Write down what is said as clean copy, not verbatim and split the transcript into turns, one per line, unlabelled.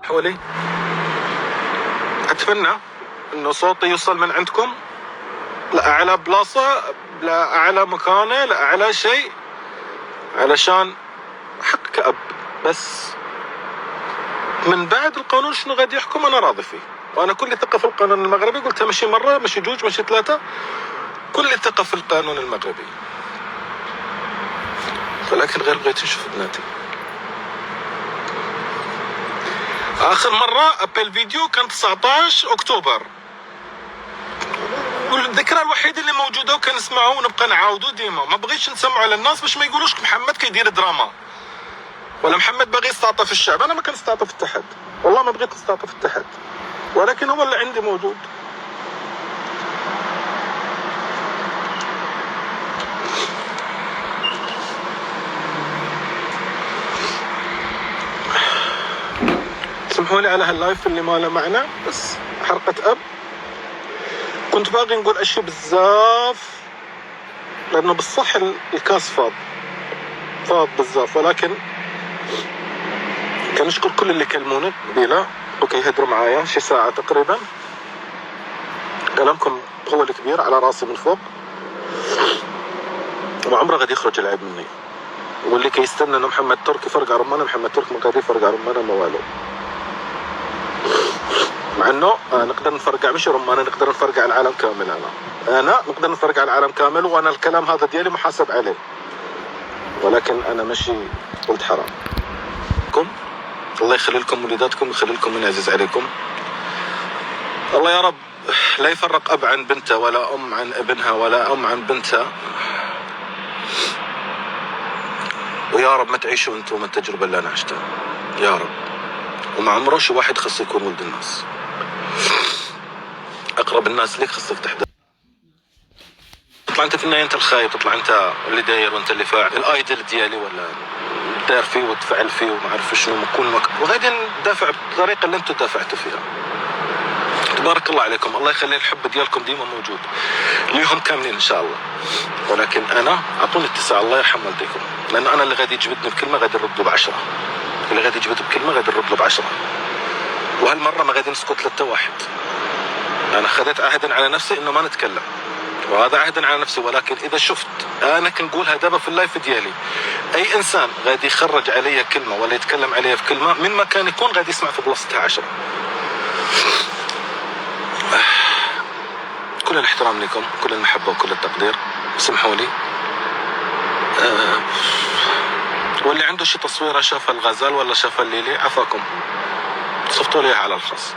حولي أتمنى إنه صوتي يوصل من عندكم لأعلى بلاصة، لأعلى مكانة، لأعلى شيء، علشان حق كأب. بس من بعد القانون شنو غادي يحكم أنا راضي فيه، وأنا كل ثقة في القانون المغربي. قلتها مشي مرة، مشي جوج، مشي ثلاثة، كل ثقة في القانون المغربي. ولكن غير بغيت نشوف بناتي. آخر مرة أبل فيديو كان 19 أكتوبر، والذكرى الوحيدة اللي موجودة وكان نسمعه ونبقى نعاودو ديما. ما بغيتش نسمعه للناس باش ما يقولوش محمد كيدير دراما، ولا محمد باغي يستعطف الشعب. أنا ما كنستعطف التحد، والله ما بغيت نستعطف التحد، ولكن هو اللي عندي موجود. سمحوا لي على هاللايف اللي ما له معنى، بس حرقة أب. كنت باغي نقول أشياء بزاف، لأنه بالصح الكاس فاض بزاف، ولكن كان نشكر كل اللي كلموني قبيله وكيهدروا معايا شي ساعة تقريبا. كلامكم هو الكبير على راسي من فوق، وما عمره غادي يخرج العيب مني. واللي كيستنى انه محمد تركي فرقع رمانه، محمد تركي ما غادي يفرقع رمانه ما والو. مع انه نقدر نفرقع مش رمانه، نقدر نفرقع العالم كامل. انا نقدر نفرقع العالم كامل، وانا الكلام هذا ديالي محاسب عليه، ولكن انا ماشي ولد حرام. الله يخلي لكم وليداتكم ويخلي لكم من يعزز عليكم. الله يا رب لا يفرق أب عن بنته، ولا أم عن ابنها، ولا أم عن بنتها. ويا رب ما تعيشوا أنتم التجربة اللي أنا عشتها يا رب. وما عمره شي واحد خص يكون ولد الناس. أقرب الناس ليك خصك تحضر. تطلع أنت في النهاية أنت الخايب، تطلع أنت اللي داير وأنت اللي فاعل. الآيدل ديالي ولا داير فيه وتفعل فيه وما عارف شنو مكون وغادي ندافع بالطريقة اللي أنتم دافعتوا فيها. تبارك الله عليكم، الله يخلي الحب ديالكم ديما موجود ليهم كاملين ان شاء الله. ولكن انا اعطوني اتساع، الله يرحم والديكم، لانه انا اللي غادي يجبدني بكلمه غادي نرد له ب10، اللي غادي يجبد بكلمه غادي نرد له ب10. وهالمره ما غادي نسكت لتا واحد. انا خذيت عهدا على نفسي انه ما نتكلم، وهذا عهدا على نفسي. ولكن اذا شفت انا كنقولها دابا في اللايف ديالي، اي انسان غادي يخرج علي كلمه ولا يتكلم علي في كلمه من مكان يكون غادي يسمع في بلاصتها 10. كل الاحترام لكم، كل المحبة وكل التقدير. سمحوا لي. واللي عنده شي تصويرة شافها الغزال ولا شافها الليلي، عفاكم صفتوا لي على الخاص.